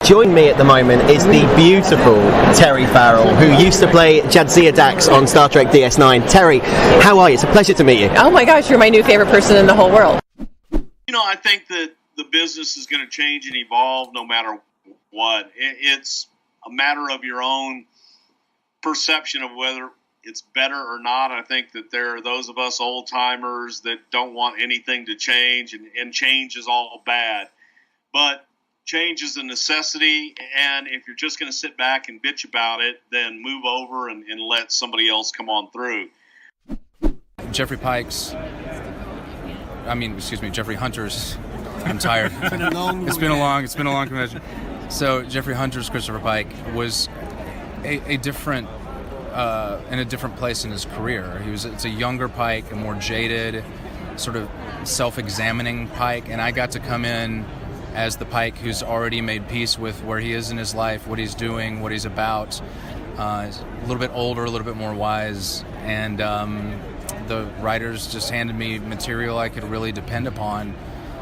Joining me at the moment is the beautiful Terry Farrell, who used to play Jadzia Dax on Star Trek DS9. Terry, how are you? It's a pleasure to meet you. Oh my gosh, you're my new favorite person in the whole world. You know, I think that the business is going to change and evolve no matter what. It's a matter of your own perception of whether it's better or not. I think that there are those of us old timers that don't want anything to change, and change is all bad. But change is a necessity, and if you're just going to sit back and bitch about it, then move over and let somebody else come on through. Jeffrey Hunter's. I'm tired. It's been a long convention. So Jeffrey Hunter's Christopher Pike was a different in a different place in his career. It's a younger Pike, a more jaded, sort of self-examining Pike, and I got to come in as the Pike who's already made peace with where he is in his life, what he's doing, what he's about. He's a little bit older, a little bit more wise, and the writers just handed me material I could really depend upon,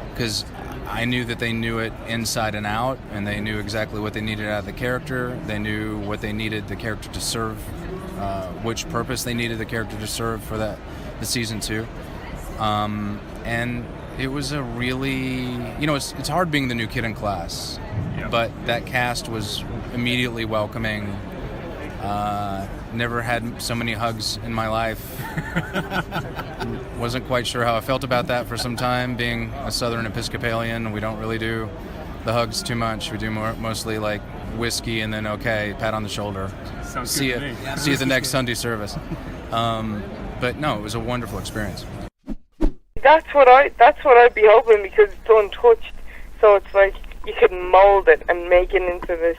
because I knew that they knew it inside and out, and they knew exactly what they needed out of the character. They knew what they needed the character to serve, which purpose they needed the character to serve for the season 2. And it was a really, it's hard being the new kid in class, but that cast was immediately welcoming. Never had so many hugs in my life. Wasn't quite sure how I felt about that for some time, being a Southern Episcopalian. We don't really do the hugs too much. We do mostly like whiskey and then pat on the shoulder. See you at the next Sunday service. But no, it was a wonderful experience. That's what I'd be hoping, because it's untouched, so it's like you can mold it and make it into this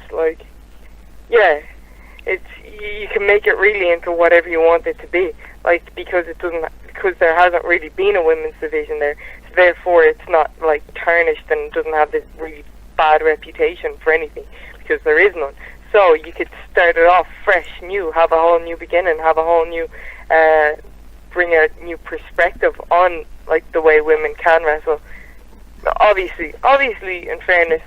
you can make it really into whatever you want it to be, because there hasn't really been a women's division there, so therefore it's not like tarnished and doesn't have this really bad reputation for anything, because there is none. So you could start it off fresh, new, have a whole new beginning, have a whole new bring a new perspective on the way women can wrestle. Obviously, in fairness,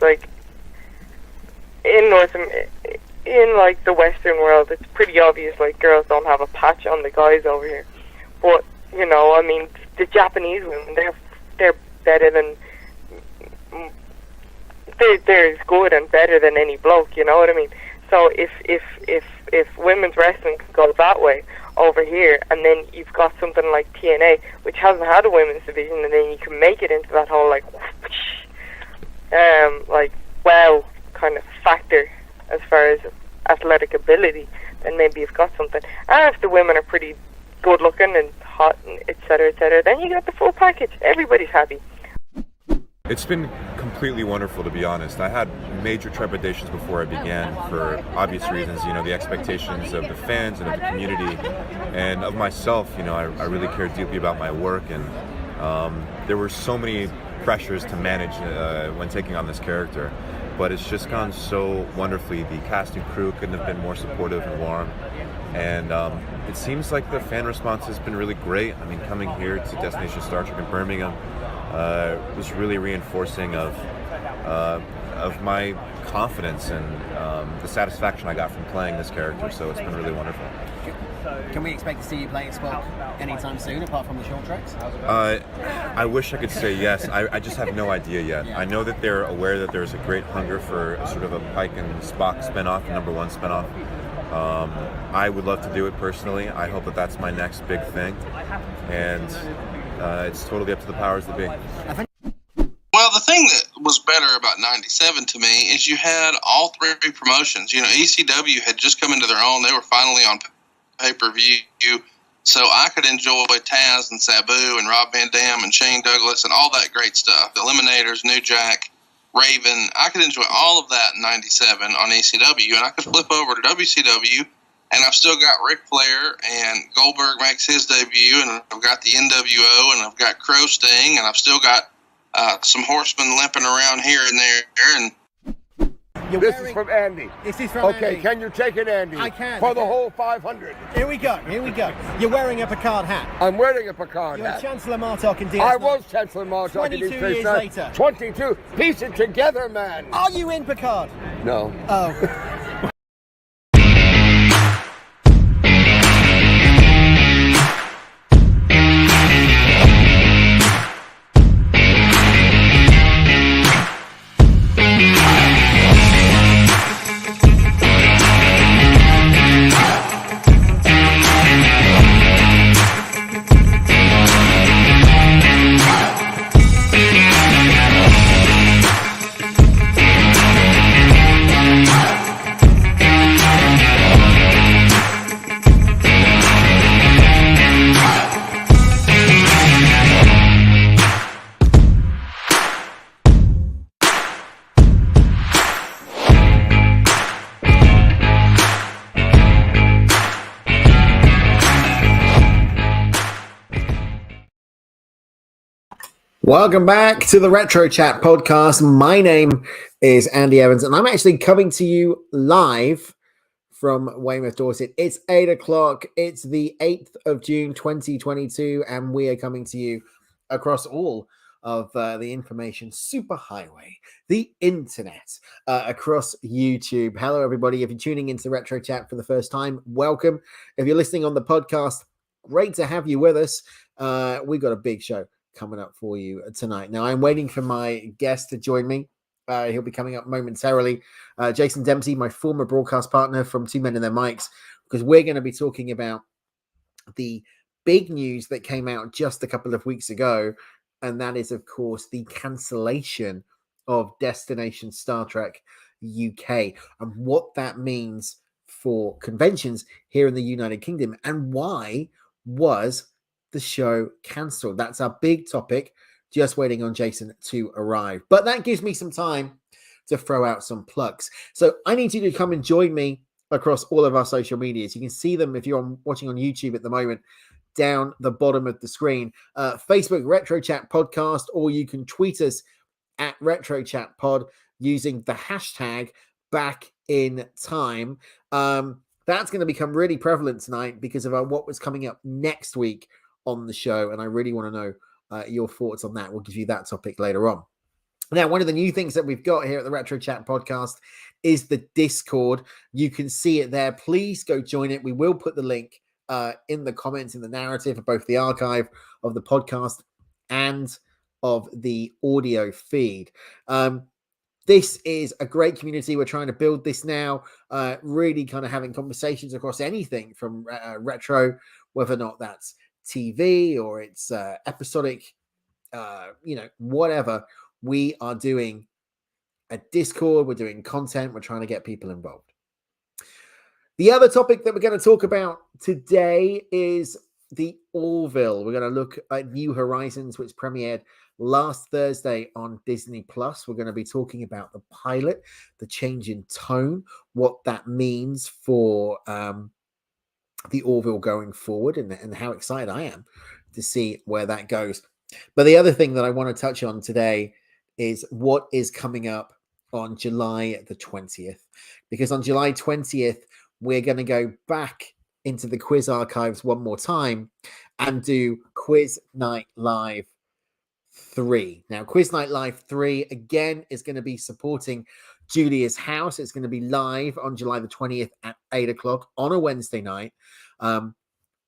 in the Western world, it's pretty obvious, girls don't have a patch on the guys over here. But, the Japanese women, they're better than, they're as good and better than any bloke, you know what I mean? So if women's wrestling could go that way over here, and then you've got something like TNA, which hasn't had a women's division, and then you can make it into that whole, wow kind of factor as far as athletic ability, then maybe you've got something. And if the women are pretty good looking and hot, and etc., then you got the full package. Everybody's happy. It's been completely wonderful, to be honest. I had major trepidations before I began, for obvious reasons, the expectations of the fans and of the community, and of myself. I really care deeply about my work, and there were so many pressures to manage when taking on this character. But it's just gone so wonderfully. The cast and crew couldn't have been more supportive and warm. And it seems like the fan response has been really great. Coming here to Destination Star Trek in Birmingham was really reinforcing of my confidence and the satisfaction I got from playing this character. So it's been really wonderful. Can we expect to see you playing Spock anytime soon, apart from the short treks? I wish I could say yes. I just have no idea yet. Yeah. I know that they're aware that there's a great hunger for sort of a Pike and Spock spinoff, the number 1 spinoff. I would love to do it personally. I hope that that's my next big thing. And it's totally up to the powers that be. Well, the thing that was better about 97 to me is you had all 3 promotions. ECW had just come into their own. They were finally on pay-per-view, so I could enjoy Taz and Sabu and Rob Van Dam and Shane Douglas and all that great stuff. The Eliminators, New Jack, Raven. I could enjoy all of that in 97 on ECW, and I could flip over to WCW, and I've still got Ric Flair, and Goldberg makes his debut, and I've got the NWO, and I've got Crow Sting, and I've still got some horsemen limping around here and there, and This is from Andy. This is from Andy. Okay, can you take it, Andy? I can. For the whole 500. Here we go. You're wearing a Picard hat. I'm wearing a Picard You're hat. Chancellor Martok in DS9. I was Chancellor Martok in DS9. 22 years later. 22. Piece it together, man. Are you in Picard? No. Oh. Welcome back to the Retro Chat podcast. My name is Andy Evans, and I'm actually coming to you live from Weymouth, Dorset. It's 8 o'clock. It's the 8th of June, 2022, and we are coming to you across all of the information superhighway, the internet, across YouTube. Hello, everybody. If you're tuning into Retro Chat for the first time, welcome. If you're listening on the podcast, great to have you with us. We've got a big show coming up for you tonight. Now, I'm waiting for my guest to join me. He'll be coming up momentarily. Jason Dempsey, my former broadcast partner from Two Men and Their Mics, because we're going to be talking about the big news that came out just a couple of weeks ago, and that is, of course, the cancellation of Destination Star Trek UK and what that means for conventions here in the United Kingdom, and why was the show cancelled. That's our big topic, just waiting on Jason to arrive. But that gives me some time to throw out some plugs. So I need you to come and join me across all of our social medias. You can see them if you're watching on YouTube at the moment, down the bottom of the screen. Facebook Retro Chat Podcast, or you can tweet us at Retro Chat Pod using the hashtag back in time. That's going to become really prevalent tonight because of what was coming up next week on the show, and I really want to know your thoughts on that. We'll give you that topic later on. Now, one of the new things that we've got here at the Retro Chat podcast is the Discord. You can see it there. Please go join it. We will put the link in the comments, in the narrative of both the archive of the podcast and of the audio feed. This is a great community. We're trying to build this now, really kind of having conversations across anything from retro, whether or not that's TV or it's episodic, whatever. We are doing a Discord, we're doing content, we're trying to get people involved. The other topic that we're going to talk about today is the Orville. We're going to look at New Horizons, which premiered last Thursday on Disney Plus. We're going to be talking about the pilot, the change in tone, what that means for the Orville going forward, and how excited I am to see where that goes. But the other thing that I want to touch on today is what is coming up on July the 20th, because on July 20th, we're going to go back into the quiz archives one more time and do Quiz Night Live 3. Now, Quiz Night Live 3, again, is going to be supporting Julia's House. It's going to be live on July the 20th at 8 o'clock on a Wednesday night.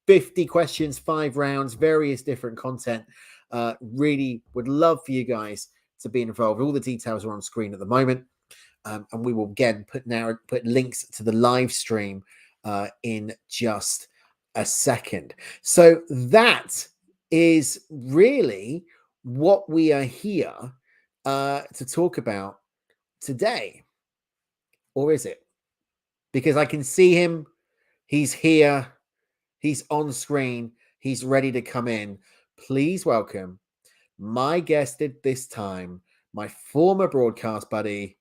50 questions, 5 rounds, various different content. Really would love for you guys to be involved. All the details are on screen at the moment. And we will again put links to the live stream in just a second. So that is really what we are here to talk about today. Or is it? Because I can see him. He's here. He's on screen. He's ready to come in. Please welcome my guest at this time, my former broadcast buddy.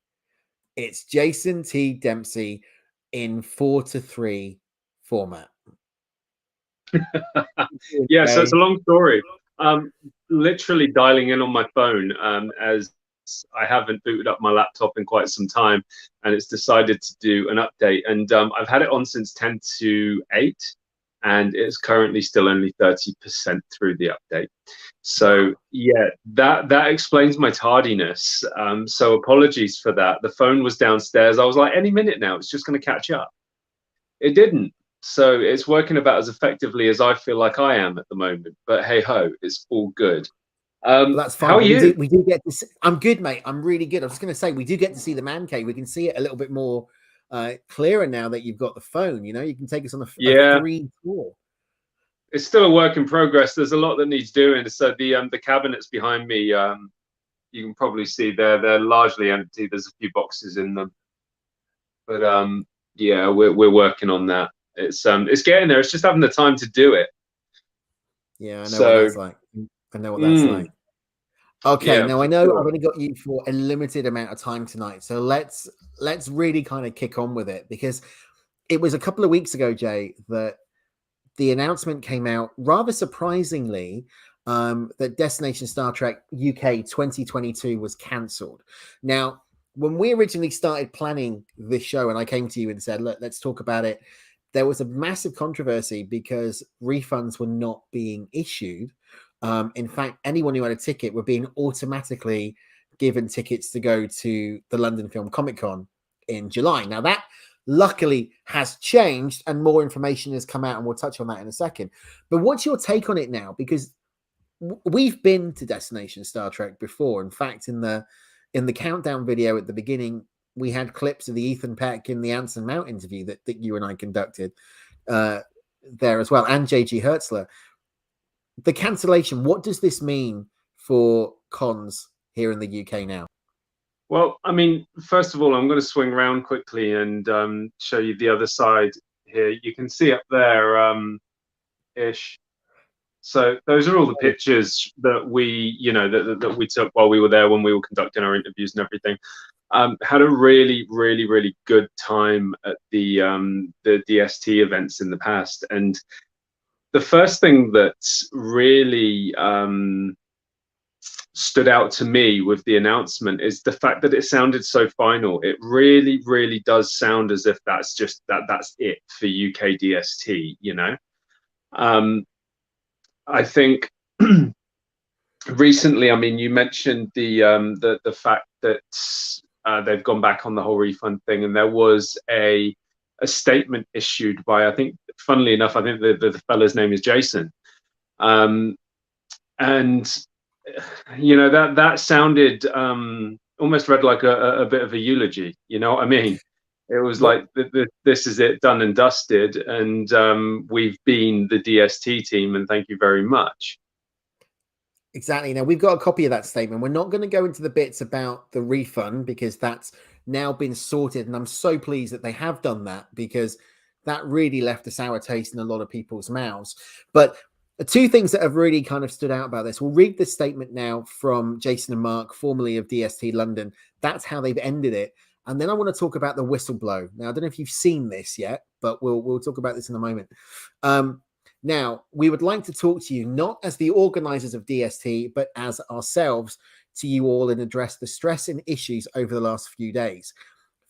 It's Jason T. Dempsey in 4-3 format. Yeah, so it's a long story. Literally dialing in on my phone as I haven't booted up my laptop in quite some time, and it's decided to do an update. And I've had it on since 10 to 8, and it's currently still only 30% through the update. So yeah, that explains my tardiness. So apologies for that. The phone was downstairs. I was like, any minute now, it's just going to catch up. It didn't. So it's working about as effectively as I feel like I am at the moment. But hey ho, it's all good. Well, that's fine. How are you? We do get to see, I'm good, mate. I'm really good. I was just going to say, we do get to see the man cave. We can see it a little bit more clearer now that you've got the phone. You know, you can take us on a 3 tour. It's still a work in progress. There's a lot that needs doing. So the cabinets behind me, you can probably see they're largely empty. There's a few boxes in them, but yeah, we're working on that. It's getting there. It's just having the time to do it. Yeah, I know what that's like. I know what that's like. Okay, now I know I've only got you for a limited amount of time tonight, so let's really kind of kick on with it, because it was a couple of weeks ago, Jay, that the announcement came out rather surprisingly that Destination Star Trek UK 2022 was cancelled. Now, when we originally started planning this show and I came to you and said, look, let's talk about it, there was a massive controversy because refunds were not being issued. In fact, anyone who had a ticket were being automatically given tickets to go to the London Film Comic Con in July. Now, that luckily has changed and more information has come out, and we'll touch on that in a second. But what's your take on it now? Because we've been to Destination Star Trek before. In fact, in the countdown video at the beginning, we had clips of the Ethan Peck in the Anson Mount interview that you and I conducted there as well, and JG Hertzler. The cancellation, what does this mean for cons here in the UK now? Well, I mean, first of all, I'm going to swing around quickly and show you the other side here. You can see up there, ish. So those are all the pictures that we, that we took while we were there when we were conducting our interviews and everything. Had a really, really, really good time at the DST events in the past, and the first thing that really stood out to me with the announcement is the fact that it sounded so final. It really, really does sound as if that's just that's it for UK DST. I think recently, I mean, you mentioned the fact that they've gone back on the whole refund thing, and there was a statement issued by, I think, funnily enough, I think the fella's name is Jason, and that sounded almost read like a bit of a eulogy. You know what I mean? It was like this is it, done and dusted, and we've been the DST team, and thank you very much. Exactly. Now, we've got a copy of that statement. We're not going to go into the bits about the refund because that's now been sorted, and I'm so pleased that they have done that, because that really left a sour taste in a lot of people's mouths. But two things that have really kind of stood out about this. We'll read the statement now from Jason and Mark, formerly of DST London. That's how they've ended it. And then I want to talk about the whistleblow. Now, I don't know if you've seen this yet, but we'll talk about this in a moment. Now, we would like to talk to you not as the organizers of DST, but as ourselves, to you all, and address the stress and issues over the last few days.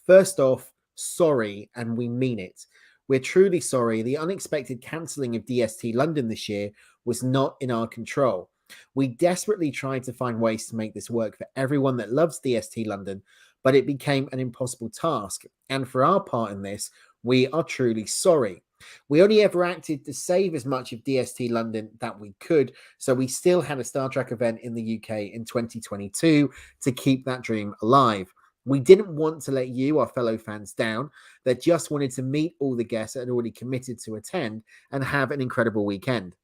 First off, sorry, and we mean it. We're truly sorry. The unexpected cancelling of DST London this year was not in our control. We desperately tried to find ways to make this work for everyone that loves DST London, but it became an impossible task. And for our part in this, we are truly sorry. We only ever acted to save as much of DST London that we could, so we still had a Star Trek event in the UK in 2022 to keep that dream alive. We didn't want to let you, our fellow fans, down. They just wanted to meet all the guests that had already committed to attend and have an incredible weekend.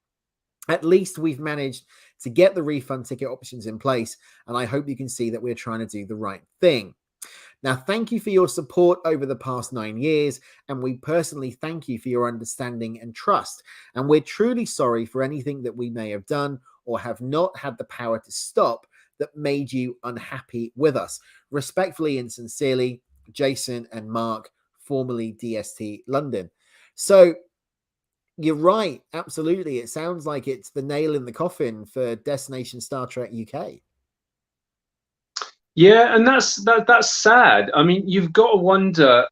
At least we've managed to get the refund ticket options in place, and I hope you can see that we're trying to do the right thing. Now, thank you for your support over the past 9 years, and we personally thank you for your understanding and trust. And we're truly sorry for anything that we may have done or have not had the power to stop that made you unhappy with us. Respectfully and sincerely, Jason and Mark, formerly DST London. So you're right. Absolutely. It sounds like it's the nail in the coffin for Destination Star Trek UK. Yeah, and that's sad. I mean, you've got to wonder,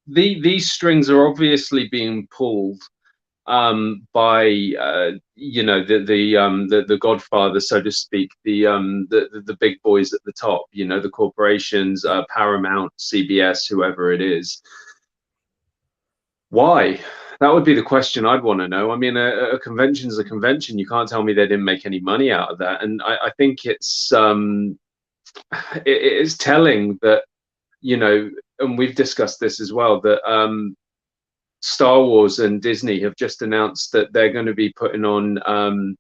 these strings are obviously being pulled by the Godfather, so to speak, the big boys at the top, the corporations, Paramount, CBS, whoever it is. Why? That would be the question I'd want to know. I mean, a convention is a convention. You can't tell me they didn't make any money out of that. And I think it's it is telling that, and we've discussed this as well, that Star Wars and Disney have just announced that they're going to be putting on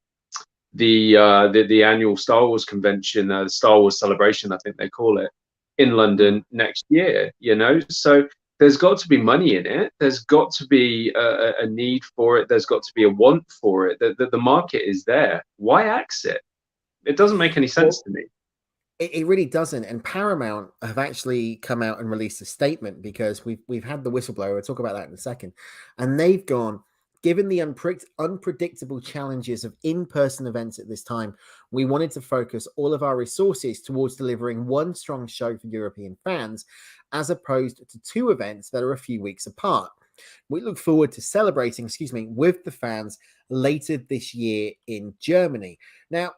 the annual Star Wars convention, the Star Wars Celebration, I think they call it, in London next year. So there's got to be money in it. There's got to be a need for it. There's got to be a want for it. The market is there. Why axe it? It doesn't make any sense to me. It really doesn't. And Paramount have actually come out and released a statement, because we've had the whistleblower. We'll talk about that in a second. And they've gone, given the unpredictable challenges of in-person events at this time, we wanted to focus all of our resources towards delivering one strong show for European fans, as opposed to two events that are a few weeks apart. We look forward to celebrating, with the fans later this year in Germany. Now,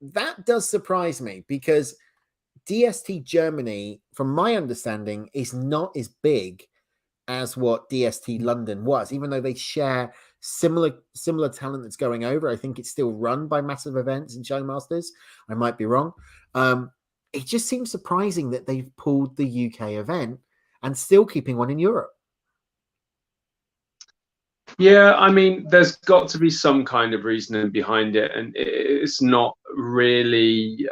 that does surprise me, because DST Germany, from my understanding, is not as big as what DST London was, even though they share similar talent that's going over. I think it's still run by Massive Events and Showmasters. I might be wrong. It just seems surprising that they've pulled the UK event and still keeping one in Europe. Yeah, I mean, there's got to be some kind of reasoning behind it, and it's not really,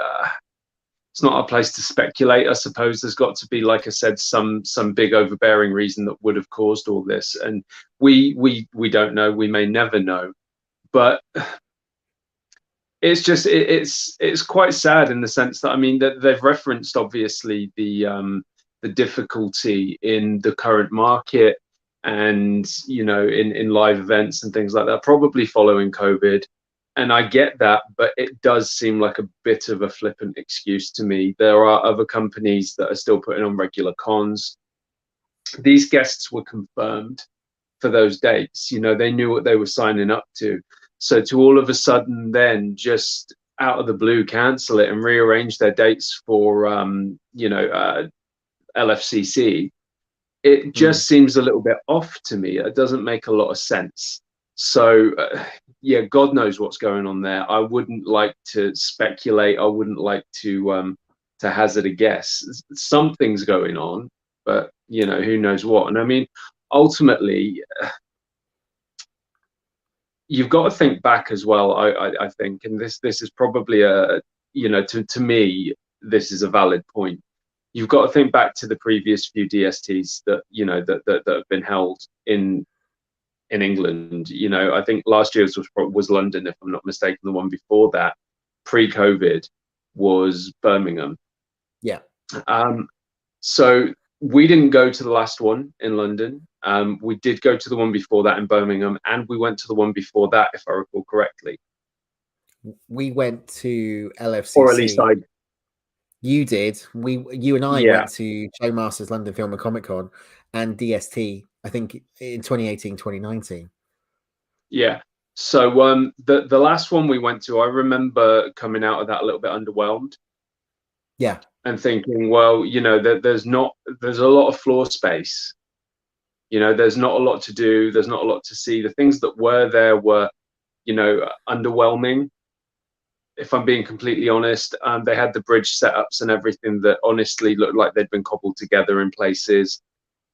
it's not a place to speculate. I suppose there's got to be, like I said, some big overbearing reason that would have caused all this, and we don't know. We may never know, but it's just it's quite sad in the sense that, I mean, that they've referenced obviously the difficulty in the current market, and in live events and things like that, probably following COVID. And I get that, but it does seem like a bit of a flippant excuse to me. There are other companies that are still putting on regular cons. These guests were confirmed for those dates. They knew what they were signing up to. So to all of a sudden then just out of the blue cancel it and rearrange their dates for LFCC, it just seems a little bit off to me. It doesn't make a lot of sense. So yeah, God knows what's going on there. I wouldn't like to speculate. I wouldn't like to hazard a guess. Something's going on, but who knows what. And I mean, ultimately, you've got to think back as well. I think, and this is probably to me, this is a valid point. You've got to think back to the previous few DSTs that that have been held in England. I think last year's was London, if I'm not mistaken. The one before that, pre-COVID, was Birmingham. Yeah. So we didn't go to the last one in London. We did go to the one before that in Birmingham, and we went to the one before that, if I recall correctly. We went to LFCC. Or at least You did. You and I went to Showmasters London Film and Comic Con and DST, I think in 2018, 2019. Yeah. So the last one we went to, I remember coming out of that a little bit underwhelmed. Yeah. And thinking, well, there's a lot of floor space. There's not a lot to do. There's not a lot to see. The things that were there were, underwhelming. If I'm being completely honest, they had the bridge setups and everything that honestly looked like they'd been cobbled together in places.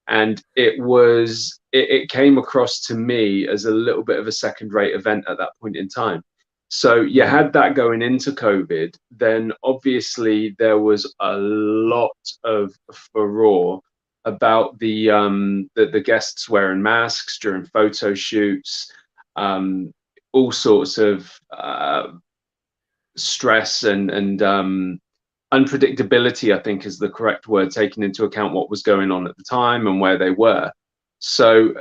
And it came across to me as a little bit of a second-rate event at that point in time. So you had that going into COVID. Then obviously there was a lot of furore about the guests wearing masks during photo shoots, all sorts of stress and unpredictability, I think is the correct word, taking into account what was going on at the time and where they were. So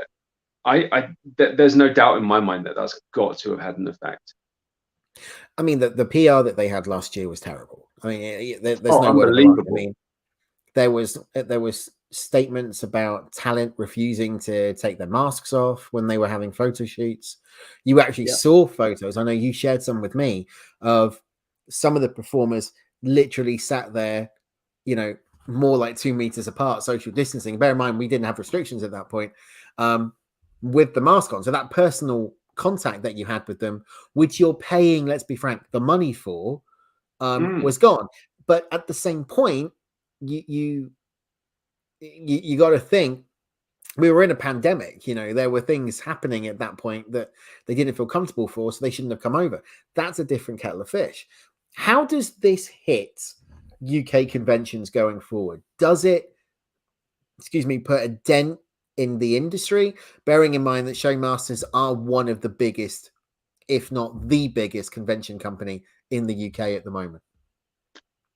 there's no doubt in my mind that that's got to have had an effect. I mean, the PR that they had last year was terrible. I mean, there's no unbelievable. word about it. I mean, there was statements about talent refusing to take their masks off when they were having photo shoots. You actually saw photos. I know you shared some with me of some of the performers literally sat there, you know, more like 2 meters apart, social distancing. Bear in mind, we didn't have restrictions at that point, with the mask on. So that personal contact that you had with them, which you're paying, let's be frank, the money for, was gone. But at the same point, you got to think, we were in a pandemic. You know, there were things happening at that point that they didn't feel comfortable for, so they shouldn't have come over. That's a different kettle of fish. How does this hit UK conventions going forward? Does it, put a dent in the industry, bearing in mind that Showmasters are one of the biggest, if not the biggest, convention company in the UK at the moment?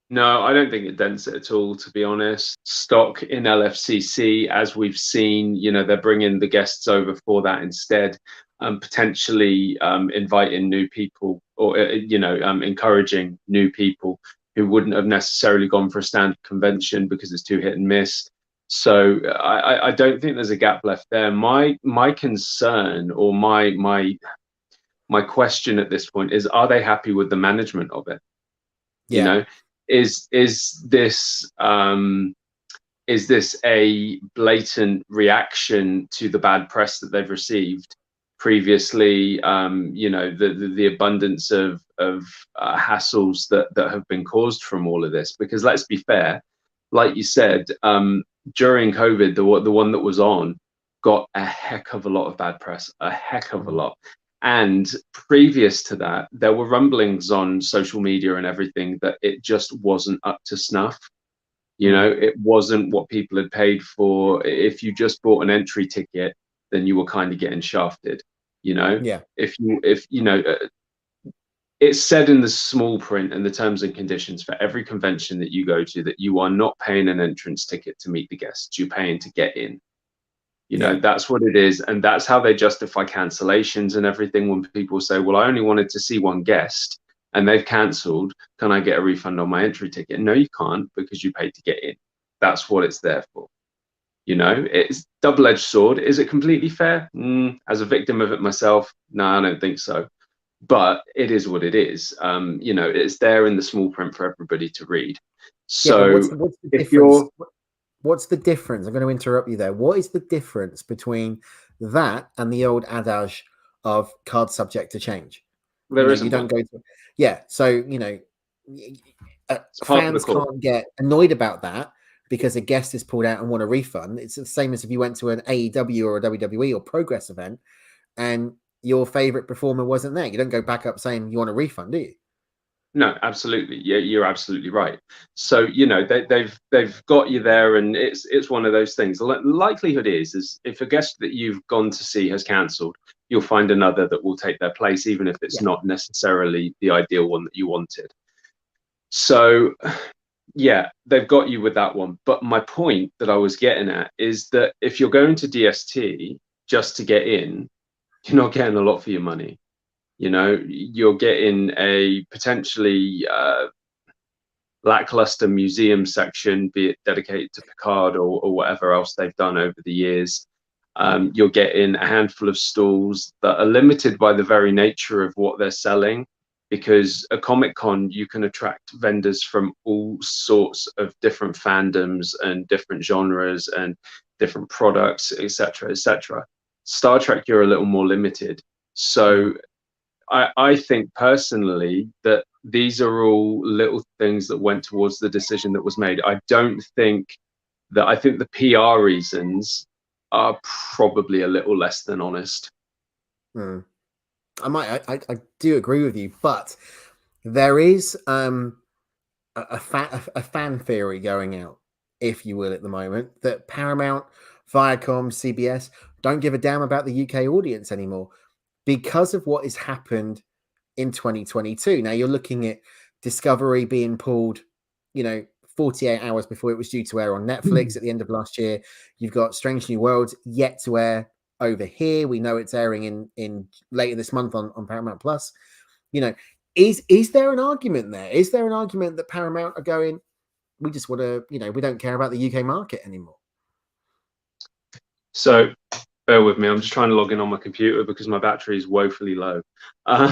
No, I don't think it dents it at all, to be honest. Stock in LFCC, as we've seen, you know, they're bringing the guests over for that instead, potentially inviting new people, or, encouraging new people who wouldn't have necessarily gone for a standard convention because it's too hit and miss. So I don't think there's a gap left there. My concern, or my question at this point is, are they happy with the management of it? You know, is this a blatant reaction to the bad press that they've received previously? The abundance of hassles that have been caused from all of this. Because let's be fair, like you said, during COVID, the one that was on got a heck of a lot of bad press, a heck of a lot. And previous to that, there were rumblings on social media and everything that it just wasn't up to snuff. You know, it wasn't what people had paid for. If you just bought an entry ticket, then you were kind of getting shafted. You know, it's said in the small print and the terms and conditions for every convention that you go to that you are not paying an entrance ticket to meet the guests. You're paying to get in. You know, that's what it is. And that's how they justify cancellations and everything. When people say, well, I only wanted to see one guest and they've cancelled, can I get a refund on my entry ticket? No, you can't, because you paid to get in. That's what it's there for. You know, it's double-edged sword. Is it completely fair? As a victim of it myself, no, I don't think so. But it is what it is. It's there in the small print for everybody to read. So what's the difference? What's the difference? I'm going to interrupt you there. What is the difference between that and the old adage of cards subject to change? There isn't. You don't go to, so fans can't get annoyed about that because a guest is pulled out and want a refund. It's the same as if you went to an AEW or a WWE or Progress event and your favorite performer wasn't there. You don't go back up saying you want a refund, do you? No, absolutely. Yeah, you're absolutely right. So, they've got you there, and it's one of those things. The likelihood is if a guest that you've gone to see has cancelled, you'll find another that will take their place, even if it's not necessarily the ideal one that you wanted. So, yeah, they've got you with that one. But my point that I was getting at is that if you're going to DST just to get in, you're not getting a lot for your money. You know, you're getting a potentially lackluster museum section, be it dedicated to Picard or whatever else they've done over the years. You're getting a handful of stalls that are limited by the very nature of what they're selling, because a Comic-Con, you can attract vendors from all sorts of different fandoms and different genres and different products, etc., etc. Star Trek, you're a little more limited. So I think personally that these are all little things that went towards the decision that was made. I think the PR reasons are probably a little less than honest. I do agree with you, but there is a fan theory going out, if you will, at the moment, that Paramount, Viacom, CBS don't give a damn about the UK audience anymore, because of what has happened in 2022. Now you're looking at Discovery being pulled, 48 hours before it was due to air on Netflix at the end of last year. You've got Strange New Worlds yet to air over here. We know it's airing in later this month on Paramount Plus. Is there an argument there? Is there an argument that Paramount are going, we just want to, we don't care about the UK market anymore? So bear with me. I'm just trying to log in on my computer because my battery is woefully low. Well,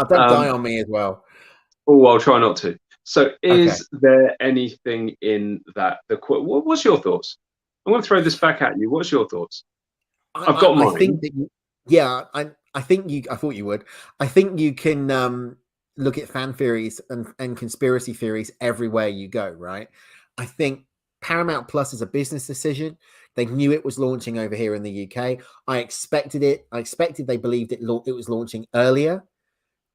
don't die on me as well. Oh, I'll try not to. So Okay. is there anything in that? What's your thoughts? I'm going to throw this back at you. What's your thoughts? I've got mine. I think that I think you. I thought you would. I think you can look at fan theories and conspiracy theories everywhere you go. Right. I think Paramount Plus is a business decision. They knew it was launching over here in the UK. I expected it. I expected they believed it was launching earlier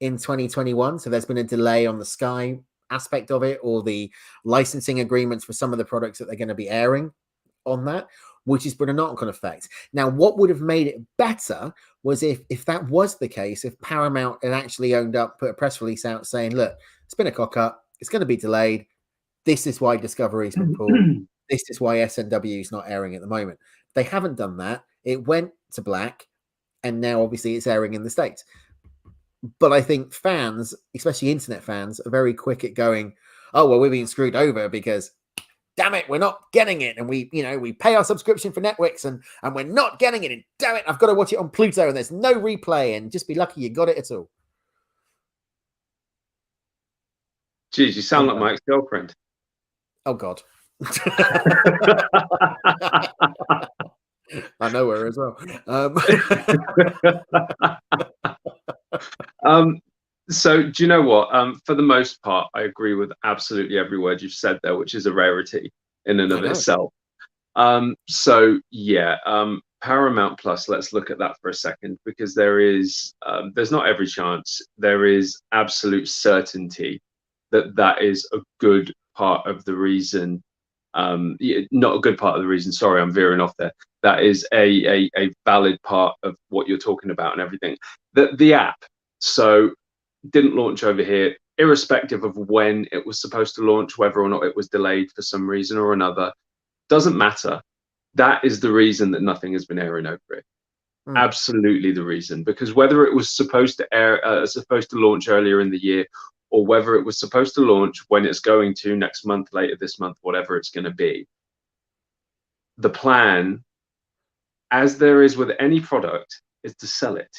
in 2021. So there's been a delay on the Sky aspect of it, or the licensing agreements for some of the products that they're going to be airing on that, which has been a knock-on effect. Now, what would have made it better was if that was the case, if Paramount had actually owned up, put a press release out saying, look, it's been a cock-up, it's going to be delayed. This is why Discovery's been pulled. This is why SNW is not airing at the moment. They haven't done that. It went to black, and now obviously it's airing in the States. But I think fans, especially internet fans, are very quick at going, oh, well, we're being screwed over because, damn it, we're not getting it. And we pay our subscription for Netflix and we're not getting it. And damn it, I've got to watch it on Pluto and there's no replay. And just be lucky you got it at all. Geez, you sound like my ex-girlfriend. Oh, God. I know her as well. So do you know what? For the most part, I agree with absolutely every word you've said there, which is a rarity in and of itself. So yeah, Paramount Plus, let's look at that for a second, because there's not every chance, there is absolute certainty that is a good part of the reason. Not a good part of the reason, sorry, I'm veering off there. That is a valid part of what you're talking about and everything. The app, so didn't launch over here, irrespective of when it was supposed to launch, whether or not it was delayed for some reason or another, doesn't matter. That is the reason that nothing has been airing over it. Absolutely the reason, because whether it was supposed to launch earlier in the year, or whether it was supposed to launch when it's going to next month, later this month, whatever it's going to be, the plan, as there is with any product, is to sell it.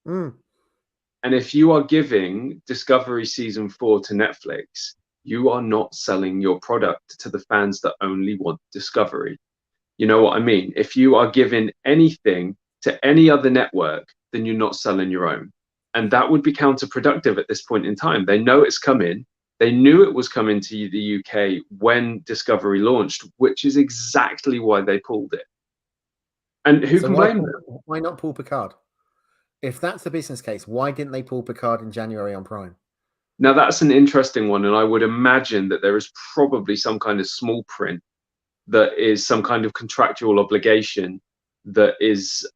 And if you are giving Discovery Season 4 to Netflix, you are not selling your product to the fans that only want Discovery. You know what I mean? If you are giving anything to any other network, then you're not selling your own. And that would be counterproductive at this point in time. They know it's coming. They knew it was coming to the UK when Discovery launched, which is exactly why they pulled it. And who can blame them? Why not pull Picard? If that's the business case, why didn't they pull Picard in January on Prime? Now, that's an interesting one. And I would imagine that there is probably some kind of small print that is some kind of contractual obligation that is,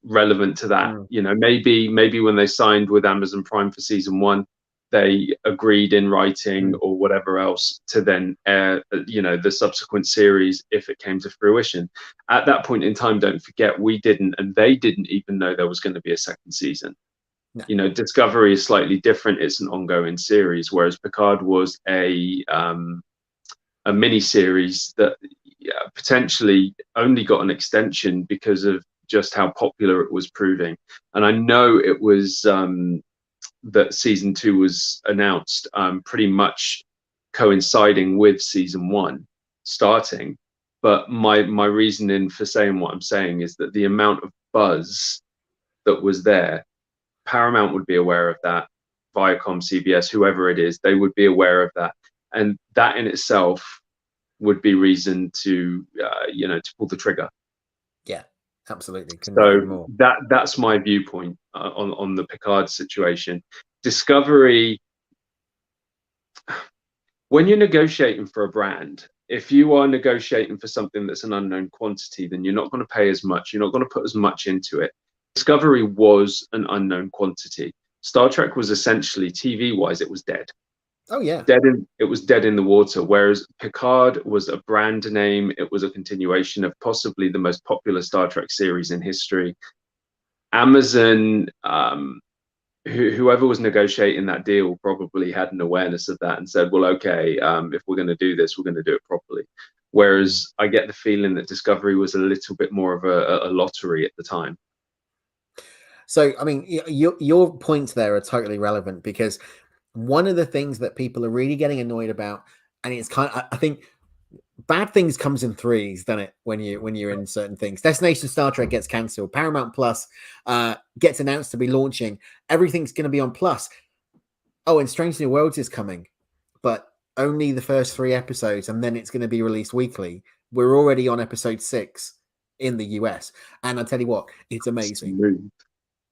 relevant to that. Maybe when they signed with Amazon Prime for season 1, they agreed in writing or whatever else to then air, the subsequent series if it came to fruition. At that point in time, don't forget, we didn't, and they didn't even know there was going to be a second season. No. Discovery is slightly different. It's an ongoing series, whereas Picard was a mini series that potentially only got an extension because of just how popular it was proving. And I know it was that season 2 was announced pretty much coinciding with season 1 starting. But my reasoning for saying what I'm saying is that the amount of buzz that was there, Paramount would be aware of that, Viacom, CBS, whoever it is, they would be aware of that. And that in itself would be reason to pull the trigger. Yeah, absolutely. So that's my viewpoint on the Picard situation. Discovery, when you're negotiating for a brand, if you are negotiating for something that's an unknown quantity, then you're not going to pay as much. You're not going to put as much into it. Discovery was an unknown quantity. Star Trek was essentially, TV-wise, it was dead. Oh yeah, it was dead in the water. Whereas Picard was a brand name. It was a continuation of possibly the most popular Star Trek series in history. Amazon, whoever was negotiating that deal, probably had an awareness of that and said, "Well, okay, if we're going to do this, we're going to do it properly." Whereas I get the feeling that Discovery was a little bit more of a lottery at the time. So, I mean, your points there are totally relevant, because one of the things that people are really getting annoyed about, and it's kind of, I think bad things comes in threes, doesn't it? When you're in certain things, Destination Star Trek gets cancelled, Paramount Plus gets announced to be launching, everything's going to be on Plus. Oh, and Strange New Worlds is coming, but only the first 3 episodes, and then it's going to be released weekly. We're already on episode 6 in the US, and I'll tell you what, it's amazing.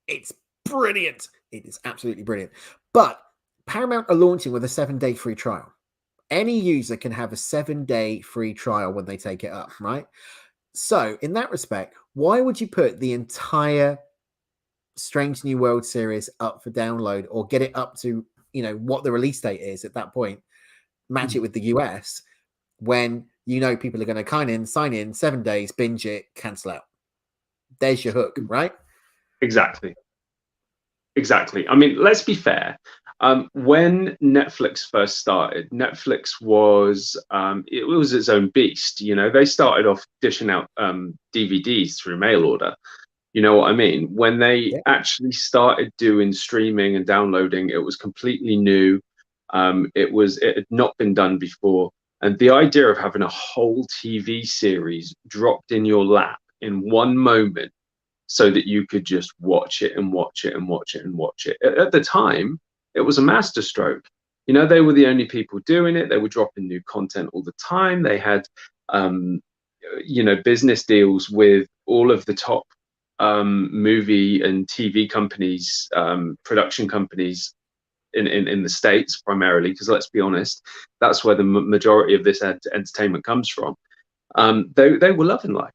It's brilliant. It is absolutely brilliant. But Paramount are launching with a 7-day free trial. Any user can have a 7-day free trial when they take it up, right? So in that respect, why would you put the entire Strange New World series up for download, or get it up to, what the release date is at that point, match it with the US, when people are going to sign in 7 days, binge it, cancel out? There's your hook, right? Exactly. I mean, let's be fair. When Netflix first started, Netflix was it was its own beast. They started off dishing out DVDs through mail order. You know what I mean? When they actually started doing streaming and downloading, it was completely new. It had not been done before, and the idea of having a whole TV series dropped in your lap in one moment, so that you could just watch it and watch it and watch it and watch it. At the time, it was a masterstroke. They were the only people doing it. They were dropping new content all the time. They had, business deals with all of the top movie and TV companies, production companies in the States primarily, because let's be honest, that's where the majority of this entertainment comes from. They were loving life.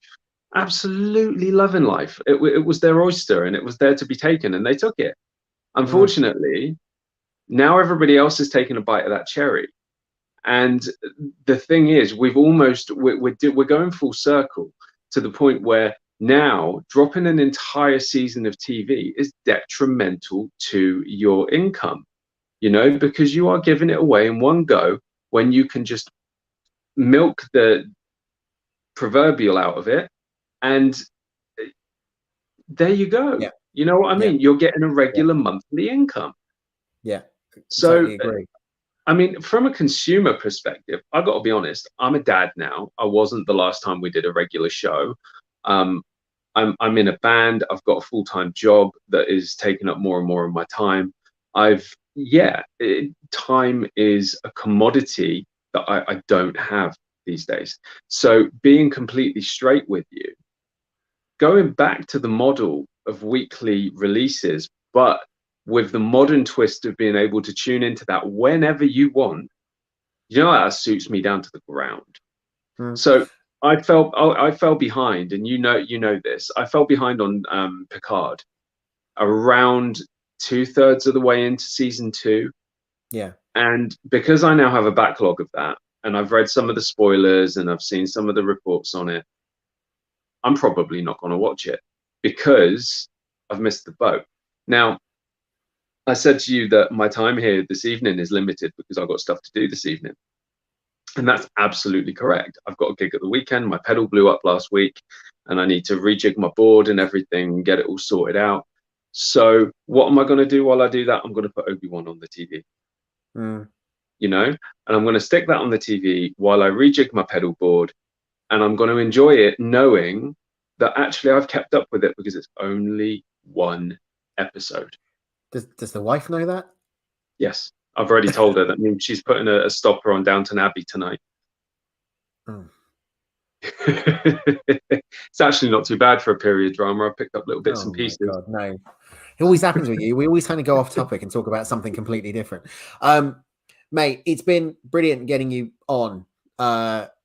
Absolutely loving life. It was their oyster, and it was there to be taken, and they took it. Unfortunately, now everybody else is taking a bite of that cherry. And the thing is, we're going full circle to the point where now dropping an entire season of TV is detrimental to your income, because you are giving it away in one go, when you can just milk the proverbial out of it. And there you go. Yeah. You know what I mean? You're getting a regular monthly income. Yeah. So, totally agree. I mean, from a consumer perspective, I got to be honest, I'm a dad now. I wasn't the last time we did a regular show. I'm in a band. I've got a full-time job that is taking up more and more of my time. Time is a commodity that I don't have these days. So being completely straight with you, going back to the model of weekly releases, but with the modern twist of being able to tune into that whenever you want, that suits me down to the ground. So I fell behind, and you know this. I fell behind on Picard around 2/3 of the way into season 2. Yeah. And because I now have a backlog of that, and I've read some of the spoilers and I've seen some of the reports on it, I'm probably not going to watch it, because I've missed the boat. Now, I said to you that my time here this evening is limited because I've got stuff to do this evening. And that's absolutely correct. I've got a gig at the weekend. My pedal blew up last week, and I need to rejig my board and everything and get it all sorted out. So what am I going to do while I do that? I'm going to put Obi-Wan on the TV. And I'm going to stick that on the TV while I rejig my pedal board, and I'm going to enjoy it knowing that actually I've kept up with it, because it's only one episode. Does the wife know that? Yes, I've already told her. That means she's putting a stopper on Downton Abbey tonight. It's actually not too bad for a period drama. I picked up little bits and pieces. God, no, it always happens with you. We always kind of go off topic and talk about something completely different. Mate, it's been brilliant getting you on.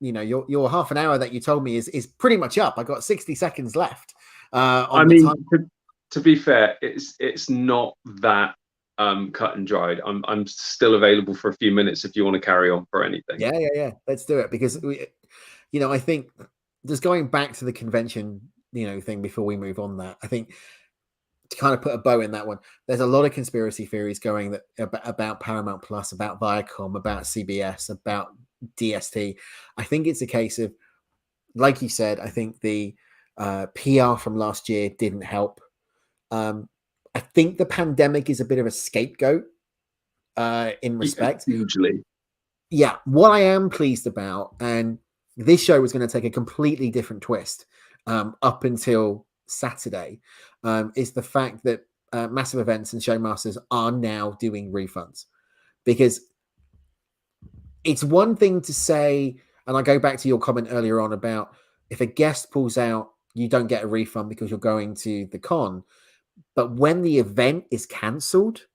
Your half an hour that you told me is pretty much up. I got 60 seconds left. To be fair, it's not that cut and dried. I'm still available for a few minutes if you want to carry on for anything. Yeah. Let's do it, because I think just going back to the convention, thing before we move on, that I think to kind of put a bow in that one, there's a lot of conspiracy theories going about Paramount Plus, about Viacom, about CBS, about DST. I think it's a case of, like you said, I think the PR from last year didn't help. I think the pandemic is a bit of a scapegoat in respect. Hugely. Yeah, what I am pleased about, and this show was going to take a completely different twist up until Saturday, is the fact that Massive Events and Showmasters are now doing refunds. Because it's one thing to say, and I go back to your comment earlier on about if a guest pulls out, you don't get a refund because you're going to the con. But when the event is cancelled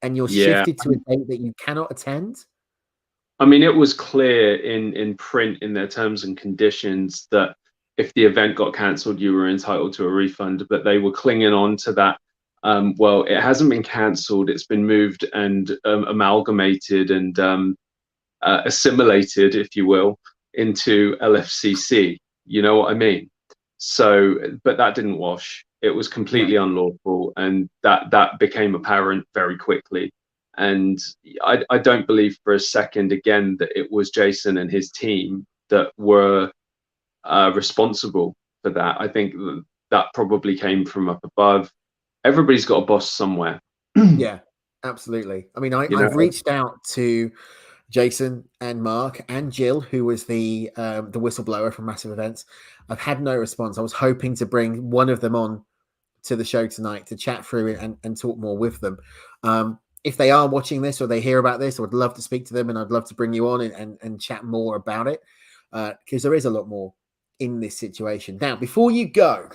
and you're shifted to a date that you cannot attend. I mean, it was clear in print in their terms and conditions that if the event got cancelled, you were entitled to a refund, but they were clinging on to that. Well, it hasn't been cancelled. It's been moved and amalgamated and assimilated, if you will, into LFCC. You know what I mean? So, but that didn't wash. It was completely unlawful, and that became apparent very quickly. And I don't believe for a second again that it was Jason and his team that were responsible for that. I think that probably came from up above. Everybody's got a boss somewhere. Yeah, absolutely. I mean, I've reached out to Jason and Mark and Jill, who was the whistleblower from Massive Events. I've had no response. I was hoping to bring one of them on to the show tonight to chat through it and talk more with them. If they are watching this or they hear about this, I would love to speak to them, and I'd love to bring you on and chat more about it, because there is a lot more in this situation. Now, before you go,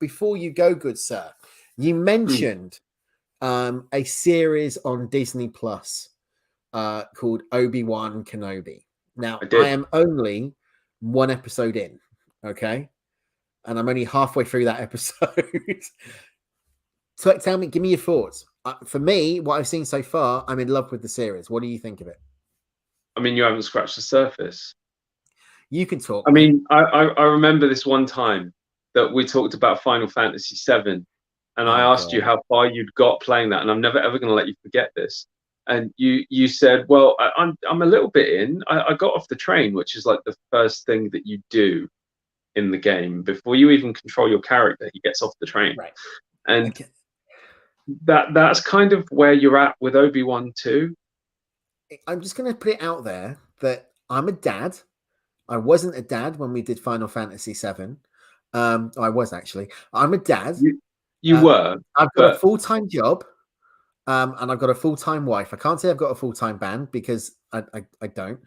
good sir, you mentioned a series on Disney Plus called Obi-Wan Kenobi. Now, I am only one episode in, okay? And I'm only halfway through that episode. So tell me, give me your thoughts. For me, what I've seen so far, I'm in love with the series. What do you think of it? I mean, you haven't scratched the surface. You can talk. I mean, I remember this one time that we talked about Final Fantasy VII, and I asked you how far you'd got playing that, and I'm never ever going to let you forget this. And you said, well, I'm a little bit in. I got off the train, which is like the first thing that you do in the game before you even control your character. He gets off the train, right? And that's kind of where you're at with Obi-Wan too. I'm just going to put it out there that I'm a dad. I wasn't a dad when we did Final Fantasy VII. I was actually. I'm a dad. You were. I've got a full-time job. And I've got a full-time wife. I can't say I've got a full-time band because I don't.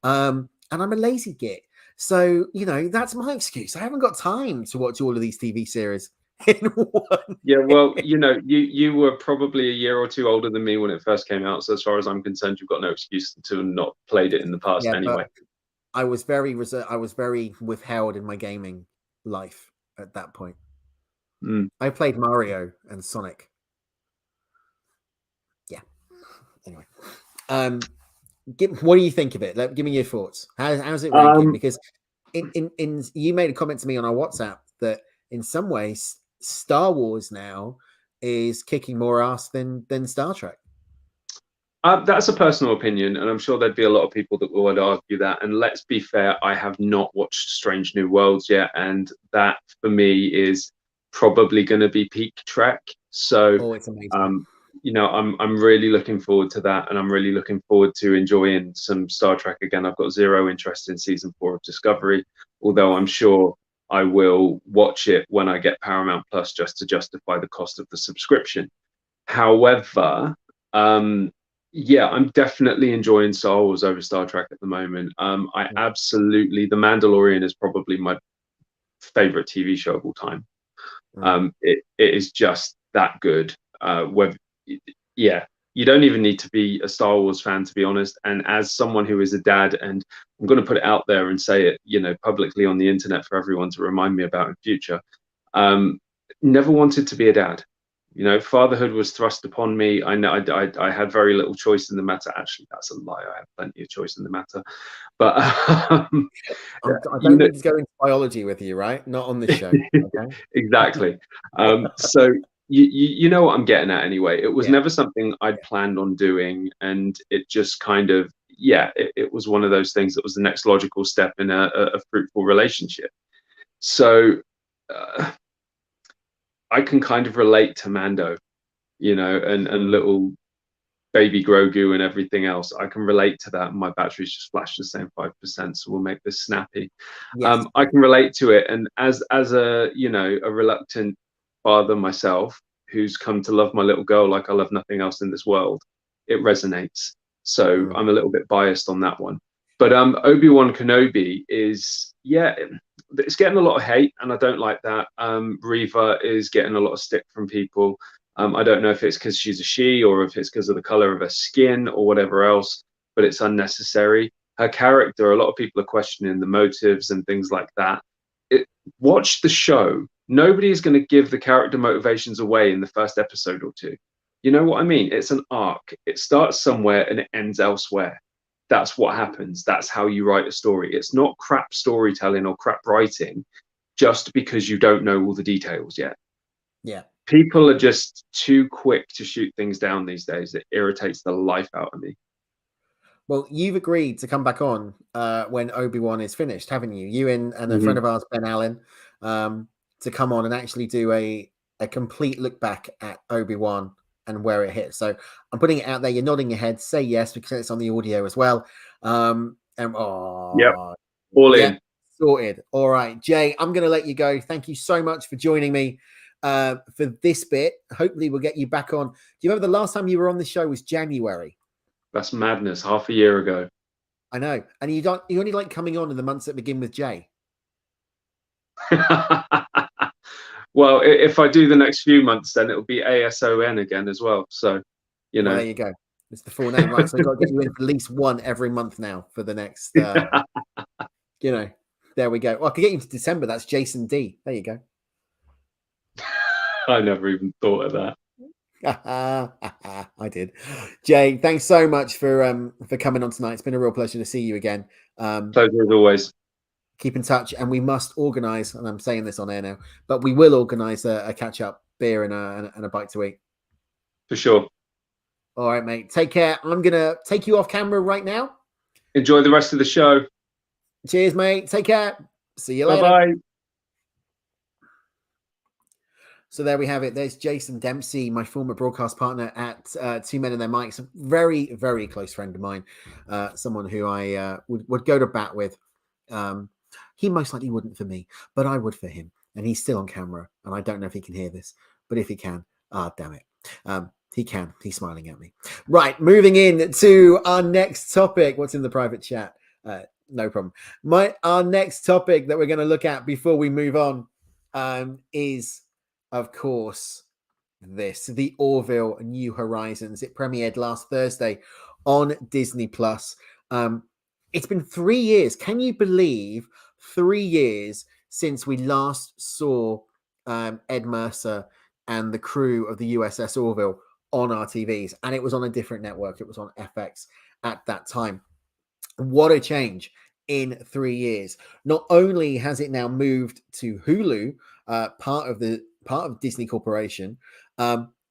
And I'm a lazy git. So, that's my excuse. I haven't got time to watch all of these TV series in one. Yeah, well, you were probably a year or two older than me when it first came out. So as far as I'm concerned, you've got no excuse to have not played it in the past anyway. I was very I was very withheld in my gaming life at that point. I played Mario and Sonic. Anyway, what do you think of it? Give me your thoughts. How's it ranking? Because in you made a comment to me on our WhatsApp that in some ways Star Wars now is kicking more ass than Star Trek. That's a personal opinion, and I'm sure there'd be a lot of people that would argue that. And let's be fair, I have not watched Strange New Worlds yet, and that for me is probably going to be peak Trek. So, it's amazing. I'm really looking forward to that, and I'm really looking forward to enjoying some Star Trek again. I've got zero interest in season 4 of Discovery, although I'm sure I will watch it when I get Paramount Plus just to justify the cost of the subscription. However, I'm definitely enjoying Star Wars over Star Trek at the moment. The Mandalorian is probably my favorite TV show of all time. It is just that good. You don't even need to be a Star Wars fan, to be honest. And as someone who is a dad, and I'm going to put it out there and say it, publicly on the internet for everyone to remind me about in future, never wanted to be a dad. Fatherhood was thrust upon me. I know I had very little choice in the matter. Actually, that's a lie. I had plenty of choice in the matter. But I don't need to go into biology with you, right? Not on this show. Okay? Exactly. So you know what I'm getting at anyway. It was never something I'd planned on doing, and it just kind of, yeah, it was one of those things that was the next logical step in a fruitful relationship. So I can kind of relate to Mando, and little baby Grogu and everything else. I can relate to that. My battery's just flashed the same 5%, so we'll make this snappy. Yes. I can relate to it, and as a a reluctant father myself, who's come to love my little girl like I love nothing else in this world, it resonates. So I'm a little bit biased on that one. But Obi-Wan Kenobi is, it's getting a lot of hate, and I don't like that. Reva is getting a lot of stick from people. I don't know if it's because she's a she or if it's because of the color of her skin or whatever else, but it's unnecessary. Her character, a lot of people are questioning the motives and things like that. Watch the show. Nobody is going to give the character motivations away in the first episode or two. You know what I mean? It's an arc. It starts somewhere and it ends elsewhere. That's what happens. That's how you write a story. It's not crap storytelling or crap writing just because you don't know all the details yet. Yeah. People are just too quick to shoot things down these days. It irritates the life out of me. Well, you've agreed to come back on when Obi-Wan is finished, haven't you? You and a friend of ours, Ben Allen, to come on and actually do a complete look back at Obi-Wan and where it hits. So I'm putting it out there. You're nodding your head. Say yes, because it's on the audio as well. Yep. All in. Sorted. All right, Jay, I'm going to let you go. Thank you so much for joining me for this bit. Hopefully we'll get you back on. Do you remember the last time you were on the show was January? That's madness. Half a year ago. I know. And you only like coming on in the months that begin with J. Well, if I do the next few months, then it'll be ASON again as well. So, Well, there you go. It's the full name, right? So I've got to get you in for at least one every month now for the next, there we go. Well, I could get you to December. That's Jason D. There you go. I never even thought of that. I did. Jay, thanks so much for coming on tonight. It's been a real pleasure to see you again. Pleasure as always. Keep in touch, and we must organize, and I'm saying this on air now, but we will organize a catch-up beer and a bite to eat. For sure. All right, mate. Take care. I'm going to take you off camera right now. Enjoy the rest of the show. Cheers, mate. Take care. See you later. Bye-bye. So there we have it. There's Jason Dempsey, my former broadcast partner at Two Men and Their Mics, a very, very close friend of mine, someone who I would go to bat with. He most likely wouldn't for me, but I would for him. And he's still on camera, and I don't know if he can hear this, but if he can, damn it. He can. He's smiling at me. Right, moving in to our next topic. What's in the private chat? No problem. Our next topic that we're going to look at before we move on is, of course, the Orville New Horizons. It premiered last Thursday on Disney Plus. It's been 3 years. Can you believe 3 years since we last saw Ed Mercer and the crew of the USS Orville on our TVs? And it was on a different network. It was on FX at that time. What a change in 3 years. Not only has it now moved to Hulu, part of Disney Corporation,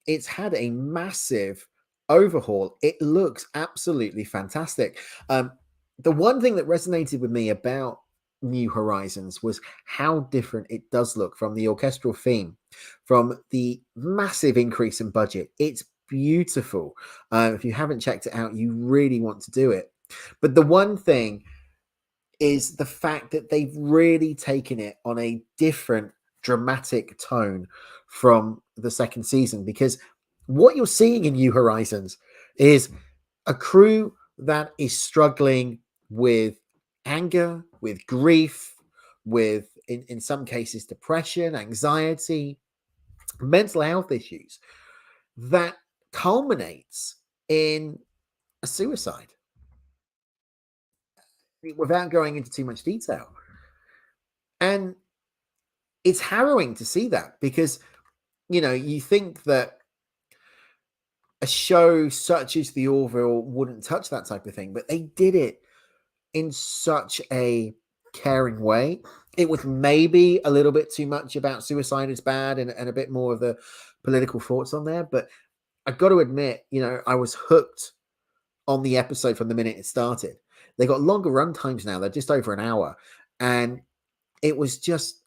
it's had a massive overhaul. It looks absolutely fantastic. The one thing that resonated with me about New Horizons was how different it does look from the orchestral theme, from the massive increase in budget. It's beautiful. If you haven't checked it out, you really want to do it. But the one thing is the fact that they've really taken it on a different dramatic tone from the second season, because what you're seeing in New Horizons is a crew that is struggling with anger, with grief, with in some cases depression, anxiety, mental health issues that culminates in a suicide, without going into too much detail. And it's harrowing to see that, because you think that a show such as The Orville wouldn't touch that type of thing, but they did it in such a caring way. It was maybe a little bit too much about suicide is bad and a bit more of the political thoughts on there, but I've got to admit, I was hooked on the episode from the minute it started. They got longer run times now. They're just over an hour. And it was just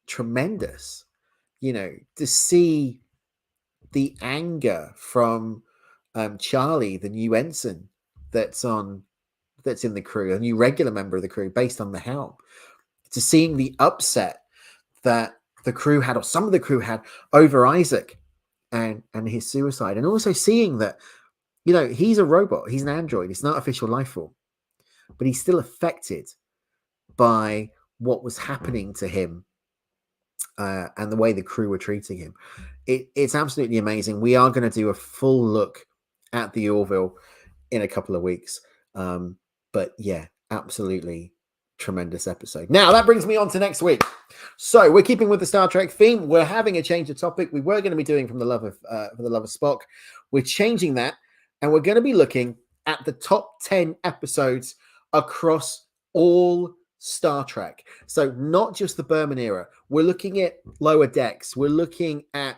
tremendous, to see the anger from Charlie, the new ensign that's in the crew, a new regular member of the crew based on the helm, to seeing the upset that the crew had, or some of the crew had, over Isaac and his suicide, and also seeing that, he's a robot, he's an android, he's an artificial life form, but he's still affected by what was happening to him and the way the crew were treating him. It's absolutely amazing. We are going to do a full look at the Orville in a couple of weeks. But yeah, absolutely tremendous episode. Now that brings me on to next week. So we're keeping with the Star Trek theme. We're having a change of topic. We were going to be doing for the love of Spock. We're changing that, and we're going to be looking at the top 10 episodes across all Star Trek. So not just the Berman era. We're looking at Lower Decks. We're looking at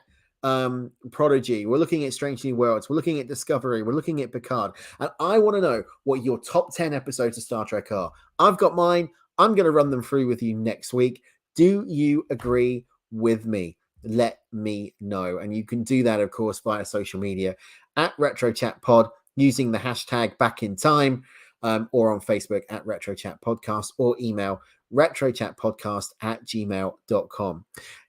Prodigy. We're looking at Strange New Worlds. We're looking at Discovery. We're looking at Picard. And I want to know what your top 10 episodes of Star Trek are. I've got mine. I'm going to run them through with you next week. Do you agree with me? Let me know. And you can do that, of course, via social media at RetroChatPod using the hashtag #BackInTime, or on Facebook at RetroChatPodcast, or email retrochatpodcast@gmail.com.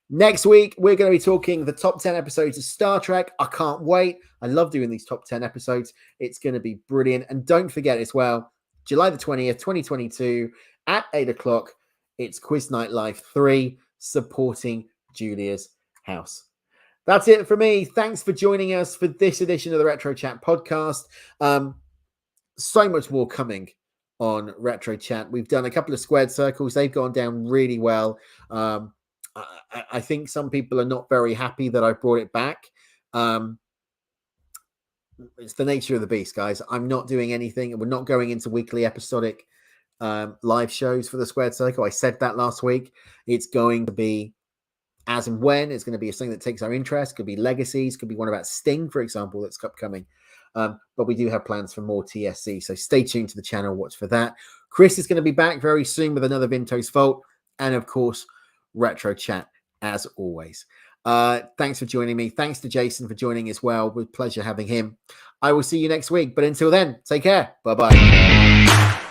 Next week, we're going to be talking the top 10 episodes of Star Trek. I can't wait. I love doing these top 10 episodes. It's going to be brilliant. And don't forget as well, July the 20th, 2022 at 8 o'clock, it's Quiz Night Live 3, supporting Julia's house. That's it for me. Thanks for joining us for this edition of the Retro Chat podcast. So much more coming on Retro Chat. We've done a couple of squared circles. They've gone down really well. I think some people are not very happy that I brought it back. It's the nature of the beast, guys. I'm not doing anything. We're not going into weekly episodic live shows for the squared circle. I said that last week. It's going to be as and when. It's going to be something that takes our interest. Could be legacies. Could be one about Sting, for example, that's upcoming. But we do have plans for more TSC. So stay tuned to the channel. Watch for that. Chris is going to be back very soon with another Vinto's Fault. And of course, Retro Chat as always. Thanks for joining me. Thanks to Jason for joining as well. With pleasure having him. I will see you next week. But until then, take care. Bye-bye.